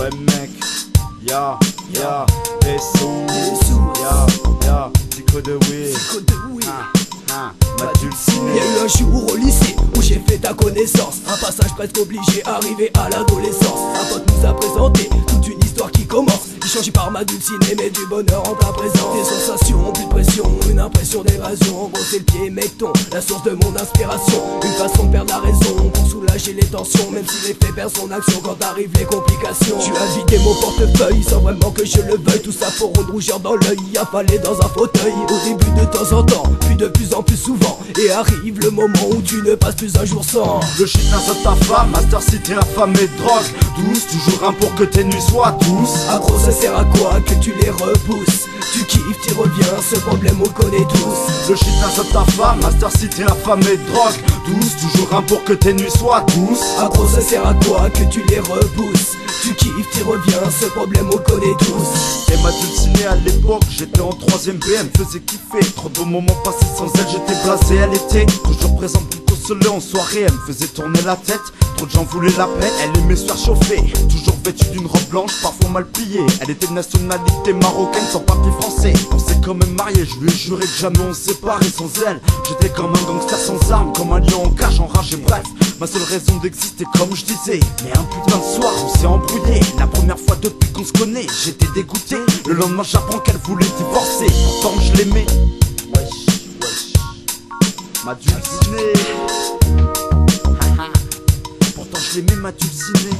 Ouais mec, ya, des sous, ya, Zico de Wii, ma dulcinée. Y'a eu un jour au lycée où j'ai fait ta connaissance. Un passage presque obligé, arrivé à l'adolescence. Un pote nous a présenté toute une histoire qui commence. Changé par ma dulcinée, mais du bonheur en plein présent. Des sensations, plus de pression, une impression d'évasion. Brosser le pied, mecton, la source de mon inspiration. Une façon de perdre la raison pour soulager les tensions. Même si l'effet perd son action quand arrivent les complications. Tu as vidé mon portefeuille sans vraiment que je le veuille. Tout ça pour une rougeur dans l'œil, affalé dans un fauteuil. Au début de temps en temps, puis de plus en plus souvent. Et arrive le moment où tu ne passes plus un jour sans. Le shit de ta femme, Master City affamé de drogue. Douce, toujours un pour que tes nuits soient douces. Agro, ça sert à quoi que tu les repousses? Tu kiffes, tu reviens, ce problème on le connaît tous. Le shit de ta femme, Master City affamé de drogue. Douce, toujours un pour que tes nuits soient douces. Agro, ça sert à quoi que tu les repousses? Tu kiffes, tu reviens, ce problème on le connaît tous. Et ma dulcinée à l'époque, j'étais en 3ème B, elle me faisait kiffer. Trop de moments passés sans elle, j'étais blasé, elle était toujours présente pour consoler en soirée. Elle me faisait tourner la tête, trop de gens voulaient la paix. Elle aimait se faire chauffer, toujours vêtue d'une robe blanche, parfois mal pliée. Elle était de nationalité marocaine, sans papier français. On s'est quand même marié, je lui ai juré que jamais on se séparait sans elle. J'étais comme un gangster sans armes, comme un lion en cage, enragé, bref. Ma seule raison d'exister, comme je disais. Mais un putain de soir, on s'est embrouillé. La première fois depuis qu'on se connaît, j'étais dégoûté. Le lendemain, j'apprends qu'elle voulait divorcer. Pourtant, je l'aimais. Wesh, ma dulcinée. Pourtant, je l'aimais, ma dulcinée.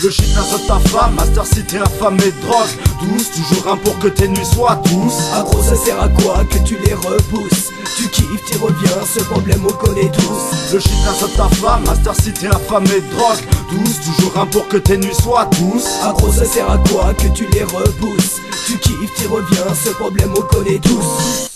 Le shit de ta femme, Master City affamé de drogue. Douce, toujours un pour que tes nuits soient douces. Agro, ça sert à quoi que tu les repousses? Tu kiffes, tu reviens, ce problème on le connaît tous. Le shit de ta femme, Master City affamé de drogue. Douce, toujours un pour que tes nuits soient douces. Agro, ça sert à quoi que tu les repousses? Tu kiffes, tu reviens, ce problème on le connaît tous.